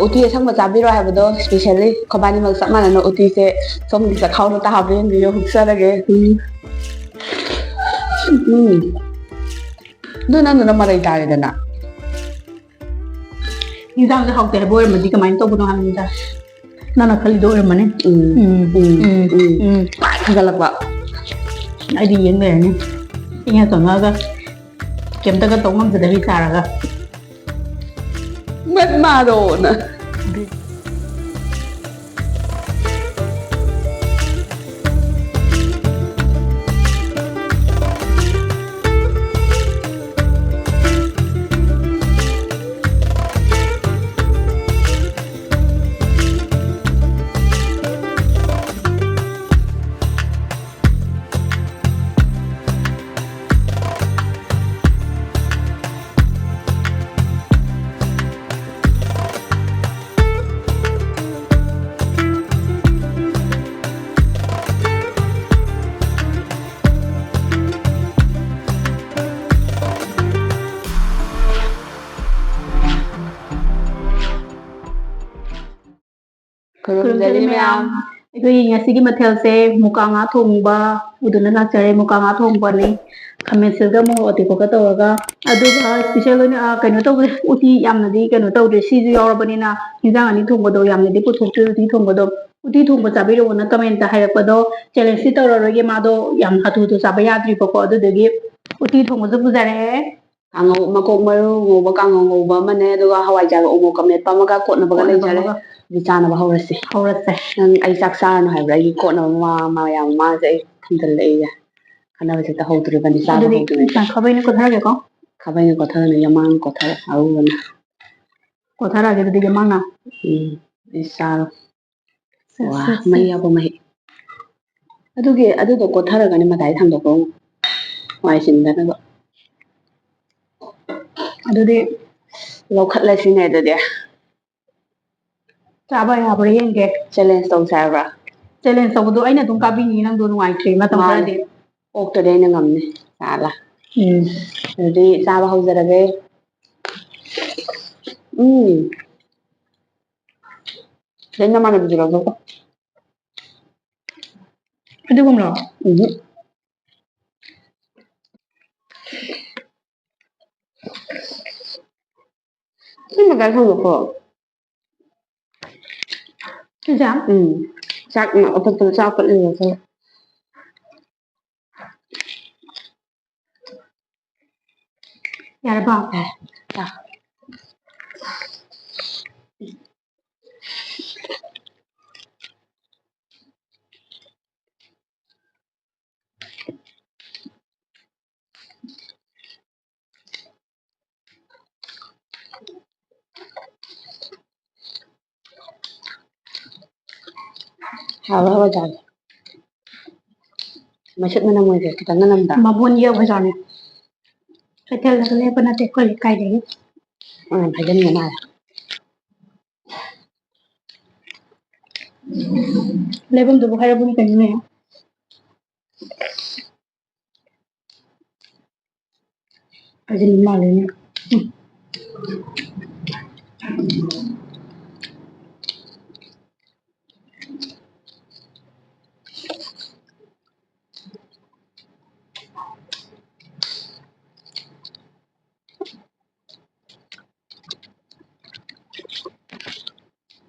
ꯎꯇꯤ ꯑꯁꯪꯕ ꯆꯥꯕꯤꯔꯣ ꯍꯥꯏꯕꯗꯣ ꯁ꯭ꯄꯦꯁꯦꯜꯂꯤ ꯈꯣꯏꯕꯥꯅꯤꯃꯛ ꯆꯞ ꯃꯥꯟꯅꯅ ꯎꯇꯤꯁꯦ ꯁꯣꯝꯒꯤ ꯆꯈꯥꯎꯗ ꯇꯥꯕ꯭ꯔꯥ ꯌꯦꯡꯕꯤꯌꯣ ꯍꯨꯛꯆꯔꯒꯦ ꯑꯗꯨ ꯅꯪꯗꯨꯅ ꯃꯔꯩ ꯇꯥꯔꯦꯗꯅ ꯏꯟꯖꯥꯡꯁꯦ ꯍꯥꯎꯇꯦ ꯍꯥꯏꯕ ꯑꯣꯏꯔꯝꯃꯗꯤ ꯀꯃꯥꯏꯅ ꯇꯧꯕꯅꯣ ꯍꯥꯏꯕꯅꯤꯗ ꯅꯪꯅ ꯈꯜꯂꯤꯗꯣ ꯑꯣꯏꯔꯝꯃꯅꯤ ꯊꯥꯒꯠꯂꯛꯄ ꯑꯩꯗꯤ ꯌꯦꯡ ꯂꯩꯔꯅꯤ ꯏꯪꯉ ꯆꯪꯉꯛꯑꯒ ꯀꯩꯝꯇꯒ ꯇꯧ ꯉꯝꯖꯗꯕꯤ ꯁꯥꯔꯒ ꯃꯠ ꯃꯥꯔꯣꯅ ꯈꯨꯔꯨꯝꯖꯔꯤ ꯃꯌꯥꯝ ꯑꯩꯈꯣꯏꯒꯤ ꯉꯁꯤꯒꯤ ꯃꯊꯦꯜꯁꯦ ꯃꯨꯀꯥ ꯉꯥ ꯊꯣꯡꯕ ꯎꯗꯨꯅ ꯂꯥꯛꯆꯔꯦ ꯃꯨꯀꯥ ꯉꯥ ꯊꯣꯡꯕꯅꯤ ꯈꯥꯃꯦꯟꯁꯤꯟꯒ ꯃꯣꯔꯣꯛ ꯑꯇꯦꯛꯄꯒ ꯇꯧꯔꯒ ꯑꯗꯨꯒ ꯏꯁꯄꯤꯁꯦꯜ ꯑꯣꯏꯅ ꯀꯩꯅꯣ ꯇꯧꯕꯦ ꯎꯇꯤ ꯌꯥꯝꯅꯗꯤ ꯀꯩꯅꯣ ꯇꯧꯗ꯭ꯔꯦ ꯁꯤꯁꯨ ꯌꯥꯎꯔꯕꯅꯤꯅ ꯍꯤꯟꯖꯥꯡ ꯑꯅꯤ ꯊꯣꯡꯕꯗꯣ ꯌꯥꯝꯅꯗꯤ ꯄꯨꯊꯣꯛꯇ꯭ꯔꯦ ꯎꯇꯤ ꯊꯣꯡꯕꯗꯣ ꯎꯇꯤ ꯊꯣꯡꯕ ꯆꯥꯕꯤꯔꯛꯑꯣꯅ ꯀꯃꯦꯟꯇ ꯍꯥꯏꯔꯛꯄꯗꯣ ꯆꯦꯂꯦꯟꯖꯇꯤ ꯇꯧꯔꯔꯣꯏꯒꯦ ꯃꯥꯗꯣ ꯌꯥꯝ ꯍꯥꯊꯨ ꯍꯥꯊꯨ ꯆꯥꯕ ꯌꯥꯗ꯭ꯔꯤꯕꯀꯣ ꯑꯗꯨꯗꯨꯒꯤ ꯎꯇꯤ ꯊꯣꯡꯕꯁꯨ ꯄꯨꯖꯔꯛꯑꯦ ꯀꯥꯡꯉꯧ ꯃꯀꯣꯛ ꯃꯔꯨ ꯉꯧꯕ ꯀꯥꯡꯉꯧ ꯉꯧꯕ ꯑꯃꯅꯦ ꯑꯗꯨꯒ ꯍꯋꯥꯏꯖꯥꯔ ꯎꯃꯣꯛꯀ ꯃꯦꯠꯄ ꯑꯃꯒ ꯀꯣꯠꯅꯕꯒ ꯂꯩꯖꯔꯦ ꯑꯗꯨ ꯆꯥꯅꯕ ꯍꯧꯔꯁꯤ ꯅꯪ ꯑꯩ ꯆꯥꯛ ꯆꯥꯔꯅꯨ ꯍꯥꯏꯕ꯭ꯔꯥ ꯑꯩꯒꯤ ꯀꯣꯠꯅꯕ ꯃꯌꯥꯝ ꯃꯥꯡꯁꯦ ꯑꯩ ꯊꯝꯖꯤꯜꯂꯛꯏꯁꯦ ꯈꯟꯅꯕꯁꯦ ꯇꯧꯍꯧꯗꯣꯔꯤꯕꯅꯤ ꯆꯥꯕ ꯍꯧꯗ꯭ꯔꯤꯉꯩꯗ ꯈꯥꯕꯩꯅ ꯀꯣꯊꯔꯒꯦꯀꯣ ꯈꯥꯕꯩꯅ ꯀꯣꯊꯔꯅ ꯌꯥꯃꯥꯡ ꯀꯣꯊꯔ ꯑꯔꯨꯕꯅ ꯀꯣꯊꯔꯛꯑꯒꯦ ꯑꯗꯨꯗꯤ ꯌꯥꯝꯥꯡꯅ ꯑꯩ ꯆꯥꯔꯣ ꯋꯥ ꯃꯩ ꯌꯥꯎꯕ ꯃꯍꯤ ꯑꯗꯨꯗꯣ ꯀꯣꯊꯔꯒꯅꯤ ꯃꯇꯥꯏ ꯊꯥꯡꯗꯣꯛꯄ ꯋꯥꯏ ꯆꯤꯟꯗꯅꯕ ꯑꯗꯨꯗꯤ ꯂꯧꯈꯠꯂꯁꯤꯅꯦ ꯑꯗꯨꯗꯤ ꯆꯥꯕ ꯌꯥꯕ꯭ꯔꯥ ꯌꯦꯡꯒꯦ ꯆꯦꯂꯦꯟꯖ ꯇꯧꯁꯦ ꯍꯥꯏꯕ꯭ꯔꯥ ꯆꯦꯂꯦꯟꯖ ꯇꯧꯕꯗꯣ ꯑꯩꯅ ꯑꯗꯨꯝ ꯀꯥꯕꯤꯅꯤ ꯅꯪꯗꯣ ꯅꯨꯡꯉꯥꯏꯇ꯭ꯔꯦ ꯃꯇꯝ ꯈꯔꯗꯤ ꯑꯣꯛꯇꯗꯤ ꯑꯩꯅ ꯉꯝꯅꯤ ꯂꯥ ꯑꯗꯨꯗꯤ ꯆꯥꯕ ꯍꯧꯖꯔꯒꯦ ꯅꯪ ꯅꯃꯥꯟꯅꯕꯤꯗꯨ ꯂꯧꯊꯣꯛꯈꯣ ꯑꯗꯨꯒꯨꯝꯂꯣ ꯃꯇꯥꯏ ꯊꯥꯡꯗꯣꯛꯈꯣ ꯆꯥꯛ ꯑꯇꯣꯞꯄꯗ ꯆꯥꯛ ꯀꯠꯂꯤꯉꯩ ꯌꯥꯔꯕ ꯍꯥꯎꯔꯦ ꯍꯋꯥꯏꯖꯥꯔꯁꯦ ꯃꯩꯁꯨꯠ ꯃꯅꯝ ꯑꯣꯏꯗ꯭ꯔꯦ ꯈꯤꯇꯪꯒ ꯅꯝꯗ꯭ꯔꯥ ꯃꯕꯣꯟ ꯌꯧꯕꯖꯥꯠꯅꯤ ꯀꯩꯊꯦꯜꯗꯒ ꯂꯩꯕ ꯅꯠꯇꯦ ꯑꯩꯈꯣꯏ ꯂꯩꯀꯥꯏꯗꯒꯤ ꯍꯥꯏꯖꯟꯕ ꯃꯥꯜꯂꯦ ꯂꯩꯐꯝꯗꯨꯕꯨ ꯍꯥꯏꯔꯕꯨꯗꯤ ꯀꯩꯅꯣꯅꯦ ꯍꯥꯏꯖꯤꯟꯕ ꯃꯥꯜꯂꯦꯅꯦ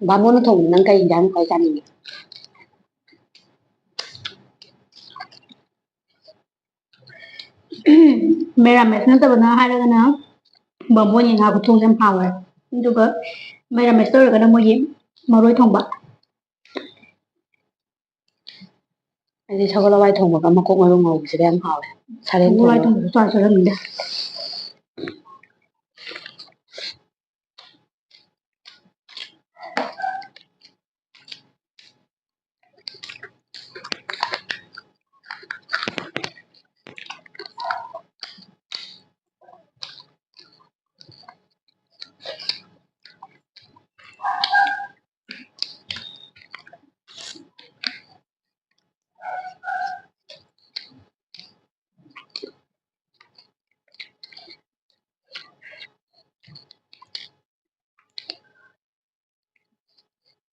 ꯕꯥꯃꯣꯟꯅ ꯊꯣꯡꯕ ꯅꯪ ꯀꯩ ꯏꯟꯖꯥꯡ ꯈ꯭ꯋꯥꯏ ꯆꯥꯅꯤꯡꯉꯤ ꯃꯦꯔꯥꯃꯦꯁ ꯅꯠꯇꯕꯅ ꯍꯥꯏꯔꯒꯅ ꯕꯥꯃꯣꯟꯒꯤ ꯉꯥ ꯈꯨꯊꯣꯡꯁꯦ ꯌꯥꯝ ꯍꯥꯎꯋꯦ ꯑꯗꯨꯒ ꯃꯦꯔꯥꯃꯦꯁ ꯇꯧꯔꯒꯅ ꯃꯣꯏꯒꯤ ꯃꯔꯣꯏ ꯊꯣꯡꯕ ꯑꯩꯗꯤ ꯁꯒꯣꯜ ꯍꯋꯥꯏ ꯊꯣꯡꯕꯒ ꯃꯀꯣꯛ ꯃꯔꯨ ꯉꯧꯕꯁꯤꯒ ꯌꯥꯝ ꯍꯥꯎꯋꯦ ꯁꯔꯦꯡ ꯁꯒꯣꯜ ꯍꯋꯥꯏ ꯊꯣꯡꯕ ꯊꯣꯡꯕꯁꯨ ꯆꯥꯖꯔꯝꯅꯤꯗ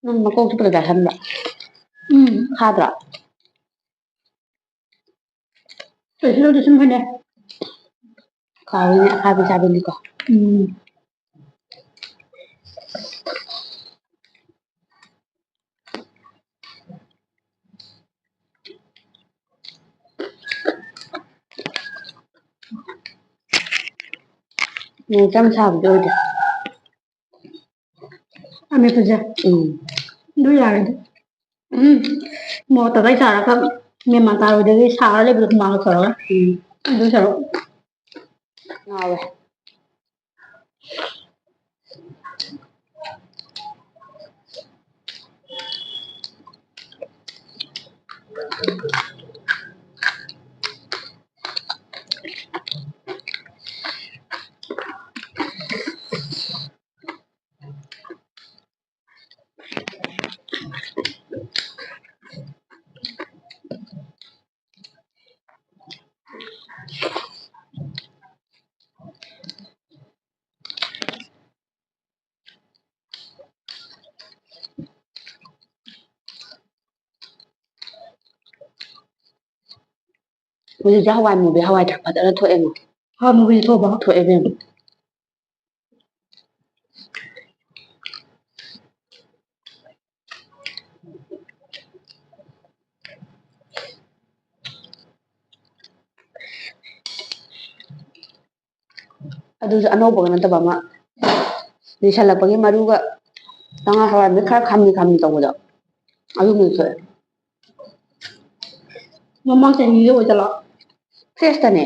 ꯅꯪ ꯃꯀꯣꯛ ꯆꯨꯞꯄꯗ ꯆꯥꯁꯟꯕ꯭ꯔꯥ ꯈꯥꯗ꯭ꯔꯥ ꯀꯩꯁꯨ ꯁꯨꯝ ꯐꯅꯦ ꯀꯥꯎꯔꯤꯅꯦ ꯑꯈꯥꯕꯤ ꯆꯥꯕꯤꯅꯤꯀꯣ ꯆꯝ ꯁꯥꯕꯗꯤ ꯑꯣꯏꯗꯦ ꯑꯃꯦꯠꯄꯁꯦ ꯑꯗꯨ ꯌꯥꯔꯦꯗ ꯃꯣꯔꯣꯛ ꯇꯔꯒꯩ ꯆꯥꯔꯒ ꯃꯦꯟꯃꯥꯟ ꯇꯥꯔꯣꯏꯗꯒꯤ ꯁꯥꯔ ꯂꯩꯕꯗꯣ ꯍꯨꯃꯥꯡꯒ ꯁꯧꯔꯒ ꯑꯗꯨ ꯁꯔꯨꯛ ꯉꯥꯎꯋꯦ ꯍꯧꯖꯤꯛꯁꯦ ꯍꯋꯥꯏ ꯃꯨꯕꯤ ꯍꯋꯥꯏ ꯊꯔꯥꯛ ꯐꯖꯅ ꯊꯣꯛꯑꯦꯉꯣ ꯍꯋꯥꯏ ꯃꯨꯕꯤ ꯊꯣꯛꯑꯕ ꯊꯣꯛꯑꯦ ꯏꯕꯦꯝꯃ ꯑꯗꯨꯁꯨ ꯑꯅꯧꯕꯒ ꯅꯠꯇꯕ ꯑꯃ ꯂꯤꯁꯜꯂꯛꯄꯒꯤ ꯃꯔꯨꯒ ꯆꯉꯥ ꯍꯋꯥꯏꯗ ꯈꯔ ꯈꯝꯂꯤ ꯇꯧꯕꯗꯣ ꯑꯗꯨꯒꯤꯁꯨ ꯊꯣꯛꯑꯦ ꯃꯃꯥꯡ ꯆꯍꯤꯒꯤ ꯑꯣꯏꯖꯥꯠꯂꯣ ꯐ꯭ꯔꯦꯁꯇꯅꯦ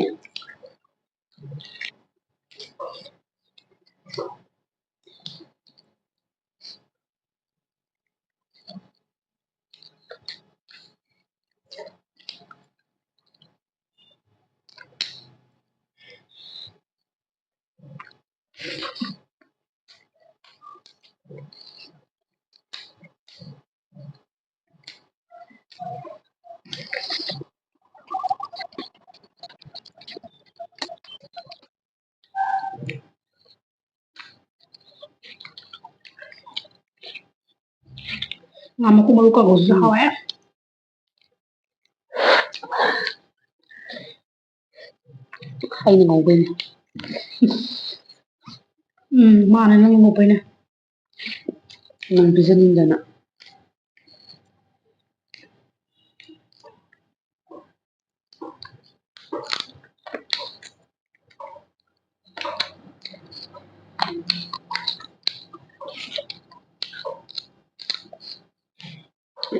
ꯉꯥ ꯃꯀꯨ ꯃꯔꯨ ꯀꯥꯡꯉꯧꯁꯤꯁꯨ ꯍꯥꯎꯋꯦ ꯑꯩꯅ ꯉꯧꯕꯩꯅꯦ ꯃꯥꯅꯦ ꯅꯪꯅ ꯉꯧꯕꯩꯅꯦ ꯅꯪ ꯄꯤꯖꯅꯤꯡꯗꯅ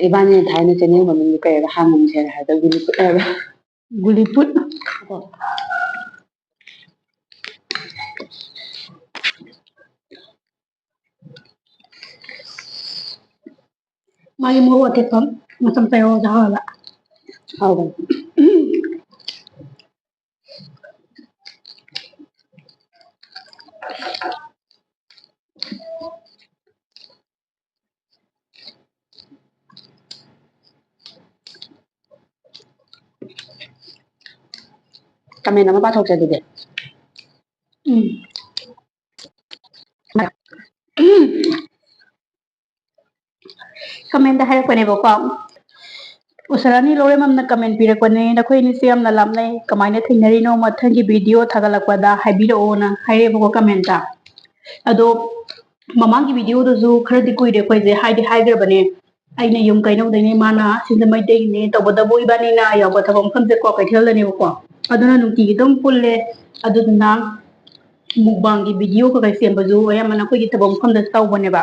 ꯏꯕꯥꯅꯤꯅ ꯊꯥꯏꯅ ꯆꯦꯅꯦꯜ ꯃꯃꯤꯡꯗꯣ ꯀꯩꯕ ꯍꯥꯡꯉꯝꯁꯦꯅ ꯍꯥꯏꯕꯗ ꯒꯨꯂꯤꯄꯨꯠ ꯍꯥꯏꯕ ꯒꯨꯂꯤꯄꯨꯠ ꯃꯥꯒꯤ ꯃꯣꯔꯣꯛ ꯑꯇꯦꯛꯄ ꯃꯆꯜ ꯇꯦꯔꯣꯁꯨ ꯍꯥꯎꯋꯦꯕ ꯍꯥꯎꯕꯅꯤ ꯀꯃꯦꯟ ꯑꯃ ꯄꯥꯊꯣꯛꯁꯦ ꯑꯗꯨꯗꯤ ꯀꯃꯦꯟꯗ ꯍꯥꯏꯔꯛꯄꯅꯦꯕꯀꯣ ꯎꯁꯥꯔꯥꯅꯤ ꯂꯧꯔꯦꯝꯃꯝꯅ ꯀꯃꯦꯟ ꯄꯤꯔꯛꯄꯅꯦ ꯅꯈꯣꯏ ꯑꯅꯤꯁꯦ ꯌꯥꯝꯅ ꯂꯥꯞꯅꯩ ꯀꯃꯥꯏꯅ ꯊꯦꯡꯅꯔꯤꯅꯣ ꯃꯊꯪꯒꯤ ꯚꯤꯗꯤꯑꯣ ꯊꯥꯒꯠꯂꯛꯄꯗ ꯍꯥꯏꯕꯤꯔꯛꯑꯣꯅ ꯍꯥꯏꯔꯛꯑꯦꯕꯀꯣ ꯀꯃꯦꯟꯇ ꯑꯗꯣ ꯃꯃꯥꯡꯒꯤ ꯚꯤꯗꯤꯑꯣꯗꯁꯨ ꯈꯔꯗꯤ ꯀꯨꯏꯔꯦ ꯑꯩꯈꯣꯏꯁꯦ ꯍꯥꯏꯈ꯭ꯔꯕꯅꯦ ꯑꯩꯅ ꯌꯨꯝ ꯀꯩꯅꯧꯗꯩꯅꯦ ꯃꯥꯅ ꯁꯤꯡꯖ ꯃꯩꯇꯩꯒꯤꯅꯦ ꯇꯧꯕꯇꯕꯨ ꯏꯕꯥꯅꯤꯅ ꯌꯥꯎꯕ ꯊꯕꯛ ꯃꯐꯝꯁꯦ ꯀ꯭ꯋꯥ ꯀꯩꯊꯦꯜꯗꯅꯦꯕꯀꯣ ꯑꯗꯨꯅ ꯅꯨꯡꯇꯤꯒꯤ ꯑꯗꯨꯝ ꯄꯨꯜꯂꯦ ꯑꯗꯨꯗꯨꯅ ꯃꯨꯛꯕꯥꯡꯒꯤ ꯚꯤꯗꯤꯑꯣ ꯀꯩꯀꯩ ꯁꯦꯝꯕꯁꯨ ꯑꯌꯥꯝꯕꯅ ꯑꯩꯈꯣꯏꯒꯤ ꯊꯕꯛ ꯃꯐꯝꯗ ꯇꯧꯕꯅꯦꯕ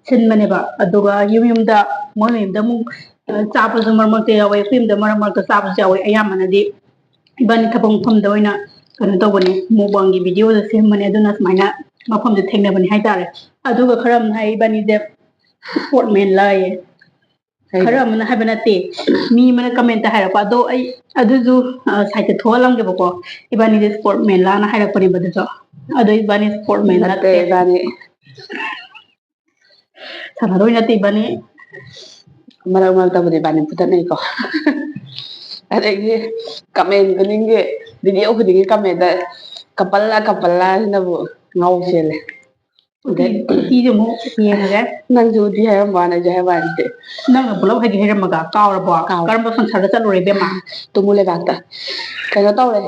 ꯁꯤꯟꯕꯅꯦꯕ ꯑꯗꯨꯒ ꯌꯨꯝꯗ ꯃꯣꯏ ꯃꯌꯨꯝꯗ ꯑꯃꯨꯛ ꯆꯥꯕꯁꯨ ꯃꯔꯛ ꯃꯔꯛꯇ ꯌꯥꯎꯋꯦ ꯑꯩꯈꯣꯏ ꯌꯨꯝꯗ ꯃꯔꯛ ꯃꯔꯛꯇ ꯆꯥꯕꯁꯨ ꯌꯥꯎꯋꯦ ꯑꯌꯥꯝꯕꯅꯗꯤ ꯏꯕꯥꯅꯤ ꯊꯕꯛ ꯃꯐꯝꯗ ꯑꯣꯏꯅ ꯀꯩꯅꯣ ꯇꯧꯕꯅꯦ ꯃꯨꯛꯕꯥꯡꯒꯤ ꯚꯤꯗꯤꯑꯣꯗ ꯁꯦꯝꯕꯅꯦ ꯑꯗꯨꯅ ꯁꯨꯃꯥꯏꯅ ꯃꯐꯝꯗ ꯊꯦꯡꯅꯕꯅꯦ ꯍꯥꯏꯇꯥꯔꯦ ꯑꯗꯨꯒ ꯈꯔ ꯑꯃꯅ ꯍꯥꯏ ꯏꯕꯥꯅꯤꯁꯦ ꯏꯁꯄꯣꯔꯠ ꯃꯦꯟ ꯂꯥꯛꯌꯦ ꯈꯔ ꯑꯃꯅ ꯍꯥꯏꯕ ꯅꯠꯇꯦ ꯃꯤ ꯑꯃꯅ ꯀꯃꯦꯟꯇ ꯍꯥꯏꯔꯛꯄ ꯑꯗꯣ ꯑꯩ ꯑꯗꯨꯁꯨ ꯁꯥꯏꯠꯇ ꯊꯣꯛꯍꯜꯂꯝꯒꯦꯕꯀꯣ ꯏꯕꯥꯅꯤꯁꯦ ꯏꯁꯄꯣꯔꯠ ꯃꯦꯟꯂꯥꯅ ꯍꯥꯏꯔꯛꯄꯅꯦꯕ ꯑꯗꯨꯁꯨ ꯑꯗꯣ ꯏꯕꯥꯅꯤ ꯏꯁꯄꯣꯔꯠ ꯃꯦꯟ ꯅꯠꯇꯦ ꯏꯕꯥꯅꯤ ꯁꯥꯟꯅꯔꯣꯏ ꯅꯠꯇꯦ ꯏꯕꯥꯅꯤ ꯃꯔꯛ ꯃꯔꯛꯇꯕꯨꯗꯤ ꯏꯕꯥꯅꯤ ꯐꯨꯗꯠꯅꯩꯀꯣ ꯑꯗꯒꯤ ꯀꯃꯦꯟ ꯈꯨꯗꯤꯡꯒꯤ ꯚꯤꯗꯤꯑꯣ ꯈꯨꯗꯤꯡꯒꯤ ꯀꯃꯦꯟꯗ ꯀꯄꯜꯂꯥ ꯁꯤꯅꯕꯨ ꯉꯥꯎ ꯆꯦꯜꯂꯦ 우티도 뭐 비행하게 ꯅꯪꯁꯨ ꯎꯇꯤ ꯍꯥꯏꯔꯝꯕ ꯋꯥꯅꯦ ꯍꯥꯏꯕ ꯍꯥꯏꯗꯤ ꯅꯪꯅ ꯄꯨꯂꯞ ꯍꯥꯏꯗꯤ ꯍꯩꯔꯝꯃꯒ ꯀꯥꯎꯔꯕꯣ ꯀꯔꯝꯕ ꯐꯪꯁꯟꯗ ꯆꯠꯂꯨꯔꯦ ꯏꯕꯦꯝꯃ ꯇꯨꯃꯨ ꯂꯩꯕꯥꯛꯇ ꯀꯩꯅꯣ ꯇꯧꯔꯦ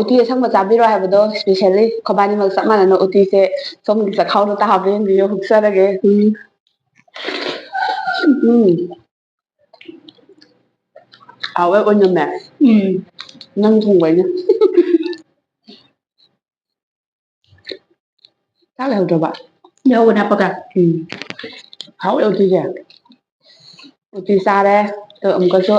ꯎꯇꯤ ꯑꯁꯪꯕ ꯆꯥꯕꯤꯔꯣ ꯍꯥꯏꯕꯗꯣ ꯁ꯭ꯄꯦꯁꯦꯜꯂꯤ ꯈꯣꯏꯕꯥꯅꯤꯃꯛ ꯆꯞ ꯃꯥꯟꯅꯅ ꯎꯇꯤꯁꯦ ꯁꯣꯝꯒꯤ ꯆꯈꯥꯎꯗ ꯇꯥꯕ꯭ꯔꯥ ꯌꯦꯡꯕꯤꯌꯣ ꯍꯨꯛꯆꯔꯒꯦ ꯍꯥꯎꯋꯦ ꯑꯣꯏꯅꯝꯃꯦ ꯅꯪ ꯊꯣꯡꯕꯩꯅꯦ ꯆꯥꯛ ꯂꯩꯍꯧꯗ꯭ꯔꯕ ꯌꯥꯎꯕꯅꯦ ꯍꯥꯞꯄꯒ ꯍꯥꯎꯋꯦ ꯎꯇꯤꯁꯦ 우티 쌀에 또 음거죠.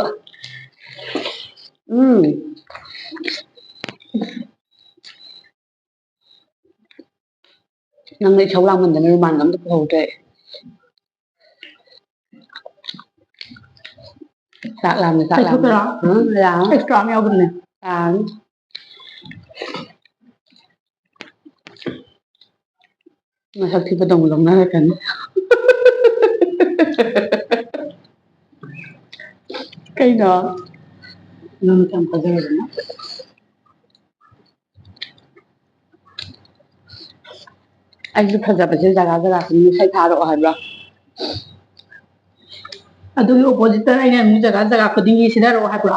ꯅꯪꯅ ꯏꯁꯧ ꯂꯥꯡꯃꯟꯗꯅ ꯔꯨꯃꯥꯟꯒ ꯑꯝꯇ ꯄꯨꯍꯧꯗ꯭ꯔꯦ ꯆꯥꯛ ꯂꯥꯝꯃꯦ ꯆꯥꯛ ꯂꯥꯝꯃꯦ ꯑꯦꯛꯁꯇ꯭ꯔꯥ ꯑꯃ ꯌꯥꯎꯕꯅꯦ ꯃꯁꯛ ꯊꯤꯕꯗꯧ ꯂꯧꯅꯔꯛꯀꯅꯤ ꯀꯩꯅꯣ ꯅꯪ ꯀꯌꯥꯝ ꯐꯖꯔꯗꯅ ꯑꯩꯁꯨ ꯐꯖꯕꯁꯦ ꯖꯒꯥ ꯖꯒꯥ ꯈꯨꯗꯤꯡ ꯏꯁꯩ ꯊꯥꯔꯛꯑꯣ ꯍꯥꯏꯕ꯭ꯔꯥ ꯑꯗꯨꯒꯤ ꯑꯣꯄꯣꯖꯤꯠꯇ ꯑꯩꯅ ꯑꯃꯨꯛ ꯖꯒꯥ ꯖꯒꯥ ꯈꯨꯗꯤꯡꯒꯤ ꯁꯤꯗꯔꯛꯑꯣ ꯍꯥꯏꯕ꯭ꯔꯣ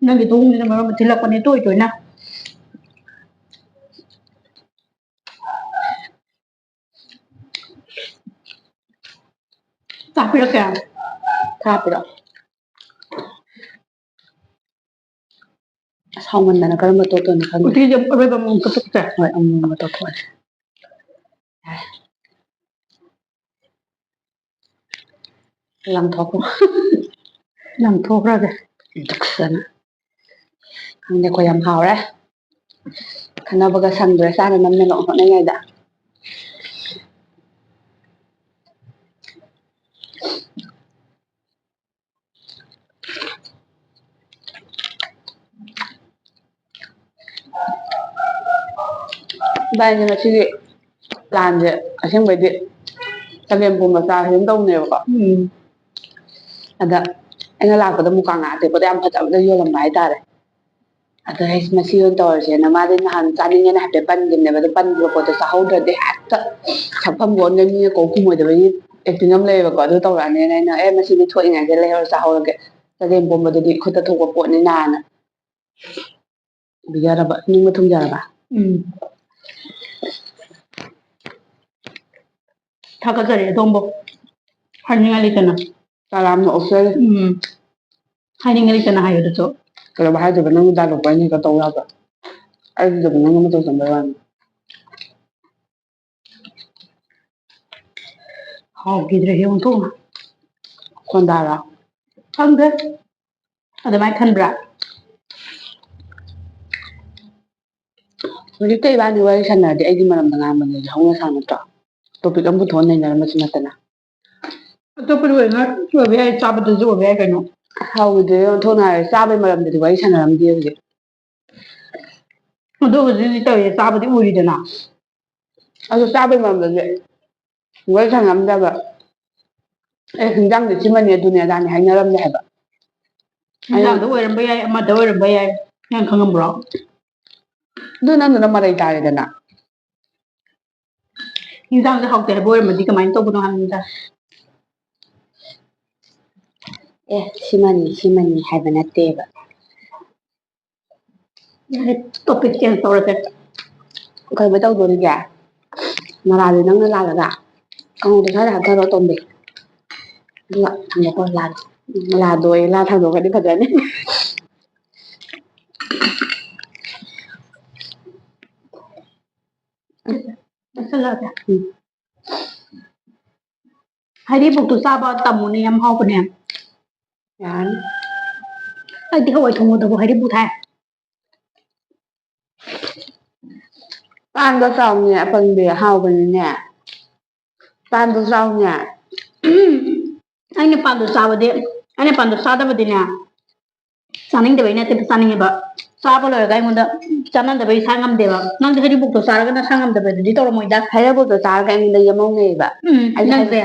ꯅꯪꯒꯤ ꯊꯣꯡꯁꯤꯅ ꯃꯔꯣꯟ ꯑꯃ ꯊꯤꯜꯂꯛꯄꯅꯦ ꯇꯣꯏ ꯇꯣꯏꯅ ꯆꯥꯛꯄꯤꯔꯛꯀꯦ ꯊꯥꯞꯄꯤꯔꯣ ꯍꯥꯎꯃꯟꯗꯅ ꯀꯔꯝꯕ ꯇꯣꯠꯇꯣꯏꯅꯣ ꯈꯪꯗꯦ ꯎꯇꯤꯁꯦ ꯑꯔꯣꯏꯕ ꯑꯃꯨꯛ ꯇꯣꯠꯊꯣꯛꯁꯦ ꯍꯣꯏ ꯑꯃꯨꯛ ꯇꯣꯠꯊꯣꯛꯑꯁꯦ ꯂꯪꯊꯣꯛꯈ꯭ꯔꯣ ꯂꯪꯊꯣꯛꯈ꯭ꯔꯒꯦ ꯗꯛꯁꯅ ꯈꯪꯗꯦ ꯑꯩꯈꯣꯏ ꯌꯥꯝ ꯍꯥꯎꯔꯦ ꯈꯟꯅꯕꯒ ꯁꯪꯗ꯭ꯔꯦ ꯆꯥꯅꯅꯕ ꯍꯣꯠꯅꯉꯩꯗ ꯏꯕꯥꯅꯤ ꯉꯁꯤꯒꯤ ꯄ꯭ꯂꯥꯟꯁꯦ ꯑꯁꯦꯡꯕꯩꯗꯤ ꯆꯒꯦꯝꯄꯣꯝꯕ ꯆꯥꯁꯦꯅ ꯇꯧꯅꯦꯕꯀꯣ ꯑꯗ ꯑꯩꯅ ꯂꯥꯛꯄꯗ ꯃꯨꯀꯥ ꯉꯥ ꯑꯇꯦꯛꯄꯗꯣ ꯌꯥꯝ ꯐꯖꯕꯗ ꯌꯣꯜꯂꯝꯕ ꯍꯥꯏꯇꯥꯔꯦ ꯑꯗ ꯑꯩ ꯃꯁꯤ ꯑꯣꯏꯅ ꯇꯧꯔꯁꯦꯅ ꯃꯥꯗꯤ ꯅꯍꯥꯟ ꯆꯥꯅꯤꯡꯉꯦꯅ ꯍꯥꯏꯐꯦꯠ ꯄꯟꯈꯤꯕꯅꯦꯕ ꯑꯗꯣ ꯄꯟꯈꯤꯕ ꯄꯣꯠꯇꯣ ꯆꯥꯍꯧꯗ꯭ꯔꯗꯤ ꯍꯦꯛꯇ ꯁꯛꯐꯝꯕꯨ ꯑꯣꯟꯅ ꯃꯤꯅ ꯀꯧ ꯈꯨꯝꯃꯣꯏꯗꯕꯒꯤ ꯑꯦꯛꯇꯤꯡ ꯑꯃ ꯂꯩꯌꯦꯕꯀꯣ ꯑꯗꯨ ꯇꯧꯔꯛꯑꯅꯤꯅ ꯑꯩꯅ ꯃꯁꯤꯗꯤ ꯊꯣꯛꯏꯉꯩꯗ ꯂꯩꯍꯧꯔ ꯆꯥꯍꯧꯔꯒꯦ ꯆꯒꯦꯝꯄꯣꯝꯕꯗꯨꯗꯤ ꯈꯨꯠꯇ ꯊꯣꯛꯄ ꯄꯣꯠꯅꯤꯅꯥꯅ ꯕꯤꯖꯔꯕ ꯅꯤꯡꯕ ꯊꯨꯡꯖꯔꯕ ꯊꯥꯒꯠꯆꯔꯤ ꯑꯗꯣꯝꯕꯨ ꯍꯥꯏꯅꯤꯡꯉꯥꯏ ꯂꯩꯇꯅ ꯇꯔꯥꯝꯅ ꯑꯣꯛꯆꯔꯤ ꯍꯥꯏꯅꯤꯡꯉꯥꯏ ꯂꯩꯇꯅ ꯍꯥꯏꯌꯨ ꯑꯗꯨꯁꯨ ꯀꯩꯗꯧꯕ ꯍꯥꯏꯗꯣꯏꯕ ꯅꯪ ꯗꯥꯏꯂꯣꯛꯇꯣ ꯑꯩꯅ ꯍꯦꯛꯇ ꯇꯧ ꯌꯥꯕ꯭ꯔꯥ ꯑꯩꯒꯤꯗꯕꯨ ꯅꯪ ꯑꯃ ꯇꯧꯁꯟꯕꯩ ꯋꯥꯅꯤ ꯍꯥꯎꯈꯤꯗ꯭ꯔꯦꯍꯦ ꯑꯣꯟꯊꯣꯛꯅ ꯈꯣꯟꯗꯥꯔꯣ ꯈꯪꯗꯦ ꯑꯗꯨꯃꯥꯏꯅ ꯈꯟꯕ꯭ꯔꯥ ꯍꯧꯖꯤꯛꯇ ꯏꯕꯥꯅꯤ ꯋꯥꯔꯤ ꯁꯥꯟꯅꯔꯗꯤ ꯑꯩꯒꯤ ꯃꯔꯝꯗ ꯉꯥꯡꯕꯅꯦꯁꯦ ꯍꯧꯅ ꯁꯥ ꯅꯠꯇ꯭ꯔꯣ ꯇꯣꯄꯤꯛ ꯑꯃ ꯄꯨꯊꯣꯛꯑ ꯅꯩꯅꯔꯝꯕꯁꯨ ꯅꯠꯇꯅ ꯑꯇꯣꯞꯄꯗ ꯑꯣꯏꯕ ꯌꯥꯏ ꯆꯥꯕꯗꯁꯨ ꯑꯣꯏꯕ ꯌꯥꯏ ꯀꯩꯅꯣ ꯍꯧꯗ꯭ꯔꯦ ꯑꯣꯟꯊꯣꯛꯅ ꯍꯥꯏꯔꯦ ꯆꯥꯕꯩ ꯃꯔꯝꯗꯗꯤ ꯋꯥꯔꯤ ꯁꯥꯟꯅꯔꯝꯗꯦ ꯍꯧꯖꯤꯛ ꯑꯗꯨ ꯍꯧꯖꯤꯛ ꯇꯧꯔꯤꯁꯦ ꯆꯥꯕꯗꯤ ꯎꯔꯤꯗꯅ ꯑꯗꯨ ꯆꯥꯕꯩ ꯃꯔꯝꯗꯗꯤ ꯋꯥꯔꯤ ꯁꯥꯟꯅꯔꯝꯗꯦꯕ ꯍꯤꯟꯖꯥꯡꯗꯤ ꯁꯤꯃꯅꯤ ꯑꯗꯨꯅꯤ ꯑꯗꯥꯅꯤ ꯍꯥꯏꯅꯔꯝꯗꯦ ꯍꯥꯏꯕ ꯍꯤꯟꯖꯥꯡꯗ ꯑꯣꯏꯔꯝꯕ ꯌꯥꯏ ꯑꯃꯗ ꯑꯣꯏꯔꯝꯕ ꯌꯥꯏ ꯅꯪ ꯈꯪꯉꯝꯕ꯭ꯔꯣ ꯑꯗꯨ ꯅꯪꯗꯨꯅ ꯃꯔꯩ ꯇꯥꯔꯦꯗꯅ ꯍꯤꯟꯖꯥꯡꯁꯦ ꯍꯥꯎꯇꯦ ꯍꯥꯏꯕ ꯑꯣꯏꯔꯝꯃꯗꯤ ꯀꯃꯥꯏꯅ ꯇꯧꯕꯅꯣ ꯍꯥꯏꯕꯅꯤꯗ ꯁꯤꯃꯅꯤ ꯁꯤꯃꯅꯤ ꯍꯥꯏꯕ ꯅꯠꯇꯦꯕ ꯇꯣꯄꯤꯛ ꯆꯦꯟꯖ ꯇꯧꯔꯁꯦ ꯀꯩꯅꯣ ꯇꯧꯗꯣꯔꯤꯒꯦ ꯃꯔꯥꯜꯁꯦ ꯅꯪꯅ ꯂꯥꯜꯂꯒ ꯀꯥꯡꯍꯧꯗꯣ ꯈꯔ ꯍꯥꯞꯊꯔꯣ ꯑꯇꯣꯝꯕꯤ ꯑꯗꯨꯒ ꯊꯥꯡꯗꯣꯛꯈꯣ ꯂꯥꯗꯣꯌꯦ ꯂꯥ ꯊꯥꯡꯗꯣꯛꯈ꯭ꯔꯗꯤ ꯐꯖꯅꯤ ꯍꯩꯔꯤꯕꯣꯛꯇꯣ ꯆꯥꯕ ꯇꯝꯃꯨꯅꯦ ꯌꯥꯝ ꯍꯥꯎꯕꯅꯦ ꯌꯥꯔꯅꯤ ꯑꯩꯗꯤ ꯍꯋꯥꯏ ꯊꯣꯡꯕꯗꯕꯨ ꯍꯩꯔꯤꯕꯣꯛ ꯊꯥꯛꯑꯦ ꯄꯥꯟꯗꯣ ꯆꯥꯎꯅꯦ ꯑꯄꯪꯕꯤ ꯍꯥꯎꯕꯅꯤꯅꯦ ꯄꯥꯟꯗꯣ ꯆꯥꯎꯅꯦ ꯑꯩꯅ ꯄꯥꯟꯗꯣ ꯆꯥꯗꯕꯗꯤꯅꯦ ꯆꯥꯅꯤꯡꯗꯕꯩ ꯅꯠꯇꯦꯕ ꯆꯥꯅꯤꯡꯉꯦꯕ ꯆꯥꯕ ꯂꯣꯏꯔꯒ ꯑꯩꯉꯣꯟꯗ ꯆꯥꯟꯅꯗꯕꯩ ꯏꯁꯥ ꯉꯝꯗꯦꯕ ꯅꯪꯗꯤ ꯍꯩꯔꯤꯕꯣꯛꯇꯣ ꯆꯥꯔꯒ ꯅꯁꯥ ꯉꯝꯗꯕꯗꯨꯗꯤ ꯇꯧꯔꯝꯃꯣꯏꯗ ꯍꯩꯔꯤꯕꯣꯞꯇꯣ ꯆꯥꯔꯒ ꯑꯩꯉꯣꯟꯗ ꯌꯦꯃꯧꯅꯩꯑꯕ ꯅꯪꯁꯦ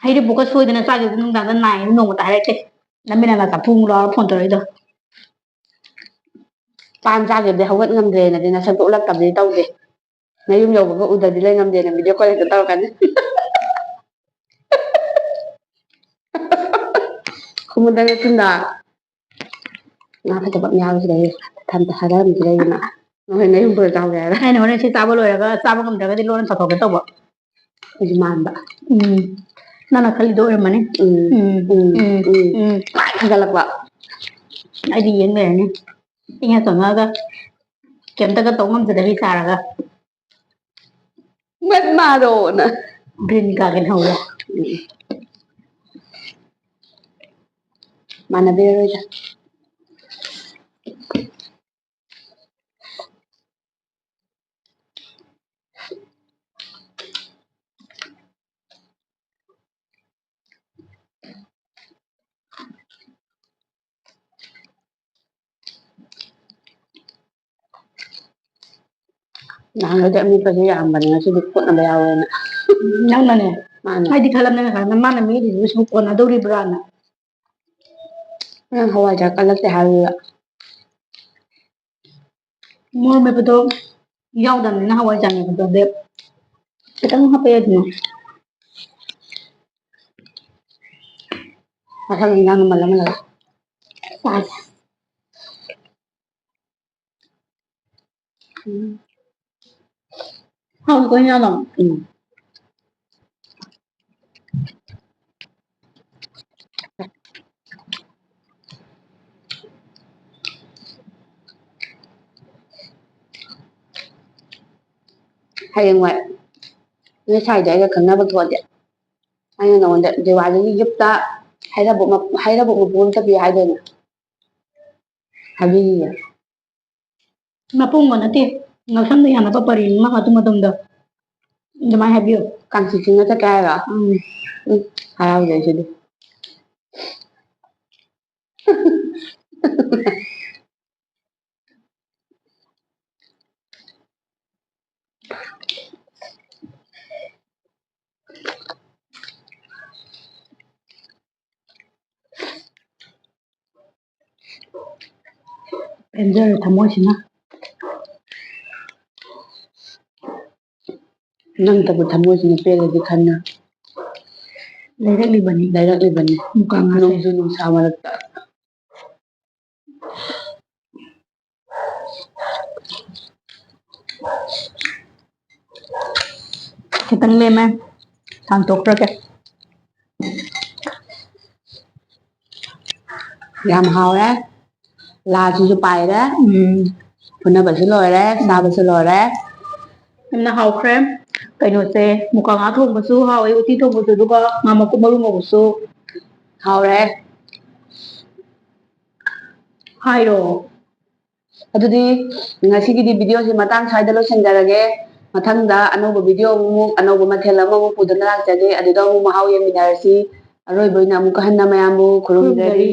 ꯍꯩꯔꯤꯕꯣꯛꯀ ꯁꯣꯏꯗꯅ ꯆꯥꯈꯤꯕꯗ ꯅꯨꯡꯗꯥꯡꯗ ꯅꯥꯏꯌꯦꯅ ꯅꯣꯡꯃꯇ ꯍꯥꯏꯔꯛꯇꯦ ꯅꯪꯃꯤꯟꯅ ꯆꯥꯛꯐꯨ ꯂꯥꯎꯔ ꯐꯣꯟ ꯇꯧꯔꯛꯏꯗꯣ ꯄꯥꯟ ꯆꯥꯈꯤꯕꯗꯤ ꯍꯧꯒꯠ ꯉꯝꯗ꯭ꯔꯦꯅꯗꯤ ꯅꯁꯛꯇꯣ ꯎꯠꯂꯛꯇꯕꯗꯤ ꯇꯧꯗꯦ ꯅꯌꯨꯝ ꯌꯧꯕꯒ ꯎꯗ꯭ꯔꯗꯤ ꯂꯩ ꯉꯝꯗꯦꯅ ꯚꯤꯗꯤꯑꯣ ꯀꯣꯜ ꯍꯦꯛꯇ ꯇꯧꯔꯛꯀꯅꯤ ꯈꯨꯃꯨꯗꯅ ꯆꯤꯟꯗ ꯉꯥ ꯐꯖꯕ ꯌꯥꯎꯕꯁꯤꯗ ꯊꯥꯗꯔꯝꯁꯤꯗꯩꯗꯅ ꯅꯣꯏ ꯅꯌꯨꯝ ꯄꯨꯔ ꯆꯥꯎꯒꯦ ꯍꯥꯏꯔ ꯑꯩꯅ ꯍꯣꯔꯦꯟ ꯁꯤ ꯆꯥꯕ ꯂꯣꯏꯔꯒ ꯆꯥꯕ ꯉꯝꯗ꯭ꯔꯒꯗꯤ ꯂꯣꯟꯅ ꯇꯧꯊꯣꯛꯀꯦ ꯇꯧꯕ ꯑꯩꯁꯨ ꯃꯥꯟꯕ ꯅꯪꯅ ꯈꯜꯂꯤꯗꯣ ꯑꯣꯏꯔꯝꯃꯅꯤ ꯊꯥꯒꯠꯂꯛꯄ ꯑꯩꯗꯤ ꯌꯦꯡ ꯂꯩꯔꯅꯤ ꯏꯪꯉ ꯆꯪꯉꯛꯑꯒ ꯀꯩꯝꯇꯒ ꯇꯧ ꯉꯝꯖꯗꯕꯤ ꯁꯥꯔꯒ ꯃꯥꯔꯣꯅ ꯒ꯭ꯔꯤꯟ ꯀꯥꯔꯗ ꯍꯧꯔꯦ ꯃꯥꯟꯅꯕꯤꯔꯔꯣꯏꯗ ꯅꯍꯥꯟꯒꯩꯗꯤ ꯑꯃꯦꯠꯄꯁꯦ ꯌꯥꯝꯕꯅꯦ ꯉꯁꯤꯗꯤ ꯀꯣꯠꯅꯕ ꯌꯥꯎꯋꯦꯅ ꯅꯪꯅꯅꯦ ꯃꯥꯅꯦ ꯑꯩꯗꯤ ꯈꯜꯂꯝꯅꯦ ꯉꯁꯥꯏ ꯃꯥꯅ ꯃꯦꯠꯂꯤꯗꯨꯕꯨ ꯁꯤꯕꯨ ꯀꯣꯟꯅꯗꯧꯔꯤꯕ꯭ꯔꯥꯅ ꯅꯪ ꯍꯋꯥꯏꯖꯥꯔ ꯀꯜꯂꯛꯇꯦ ꯍꯥꯏꯕꯗꯨꯗ ꯃꯣꯔꯣꯛ ꯃꯦꯠꯄꯗꯣ ꯌꯥꯎꯗꯕꯅꯤꯅ ꯍꯋꯥꯏꯖꯥꯔ ꯃꯦꯠꯄꯗꯣ ꯈꯤꯇꯪ ꯍꯥꯞꯄ ꯌꯥꯏꯗꯅ ꯃꯊꯪ ꯏꯟꯖꯥꯡ ꯃꯜꯂ ꯆꯥꯁꯦ ꯍꯥꯎꯏꯀꯣ ꯏꯟꯖꯥꯡꯗꯣ ꯍꯌꯦꯡꯋꯥꯏ ꯅꯣꯏ ꯁꯥꯏꯗꯣ ꯑꯩꯒ ꯈꯪꯅꯕ ꯊꯣꯛꯑꯗꯤ ꯑꯩꯅ ꯅꯉꯣꯟꯗ ꯗꯤꯋꯥꯂꯤꯒꯤ ꯒꯤꯐꯠꯇ ꯍꯩꯔꯕꯣꯛ ꯃꯄꯨ ꯑꯃ ꯄꯤꯌꯨ ꯍꯥꯏꯗꯣꯏꯅꯦ ꯍꯥꯏꯕꯤꯈꯤꯒꯦ ꯃꯄꯨꯝꯕ ꯅꯠꯇꯦ ꯉꯛꯁꯝꯗ ꯌꯥꯟꯅꯕ ꯄꯔꯦꯡ ꯑꯃ ꯑꯗꯨ ꯃꯇꯝꯗ ꯑꯗꯨꯃꯥꯏꯅ ꯍꯥꯏꯕꯤꯌꯨ ꯀꯥꯡꯆꯤ ꯆꯤꯡꯉ ꯆꯠꯀꯦ ꯍꯥꯏꯔꯣ ꯍꯔꯥꯎꯖꯩꯁꯤꯗꯤ ꯄꯦꯟꯖꯔꯦ ꯊꯃꯣꯏꯁꯤꯅ ꯅꯪꯇꯕꯨ ꯊꯃꯣꯏꯁꯤꯅ ꯄꯦꯜꯂꯗꯤ ꯈꯟꯅ ꯂꯩꯔꯛꯂꯤꯕꯅꯤ ꯃꯨꯀꯥ ꯉꯥꯁꯦ ꯅꯣꯡꯖꯨ ꯅꯨꯡꯁꯥ ꯃꯔꯛꯇ खितंग ले मैं सांतोक्र के ꯌꯥꯝ ꯍꯥꯎꯔꯦ ꯂꯥꯁꯤꯁꯨ ꯄꯥꯏꯔꯦ ꯐꯨꯅꯕꯁꯨ ꯂꯣꯏꯔꯦ ꯆꯥꯕꯁꯨ ꯂꯣꯏꯔꯦ ꯌꯥꯝꯅ ꯍꯥꯎꯈ꯭ꯔꯦ ꯀꯩꯅꯣꯁꯦ ꯃꯨꯀꯥ ꯉꯥ ꯊꯣꯡꯕꯁꯨ ꯍꯥꯎꯋꯦ ꯎꯇꯤ ꯊꯣꯡꯕꯁꯨ ꯑꯗꯨꯒ ꯉꯥ ꯃꯀꯨꯞ ꯃꯔꯨ ꯉꯧꯕꯁꯨ ꯍꯥꯎꯔꯦ ꯍꯥꯏꯔꯣ ꯑꯗꯨꯗꯤ ꯉꯁꯤꯒꯤꯗꯤ ꯚꯤꯗꯤꯑꯣꯁꯤ ꯃꯇꯥꯡ ꯁ꯭ꯋꯥꯏꯗ ꯂꯣꯏꯁꯤꯟꯖꯔꯒꯦ ꯃꯊꯪꯗ ꯑꯅꯧꯕ ꯚꯤꯗꯤꯑꯣ ꯑꯃꯨꯛ ꯑꯅꯧꯕ ꯃꯊꯦꯜ ꯑꯃꯃꯨꯛ ꯄꯨꯗꯨꯅ ꯂꯥꯛꯆꯒꯦ ꯑꯗꯨꯗ ꯑꯃꯨꯛ ꯃꯍꯥꯎ ꯌꯦꯡꯃꯤꯟꯅꯔꯁꯤ ꯑꯔꯣꯏꯕ ꯑꯣꯏꯅ ꯑꯃꯨꯛꯀ ꯍꯟꯅ ꯃꯌꯥꯝꯕꯨ ꯈꯨꯔꯨꯝꯖꯔꯤ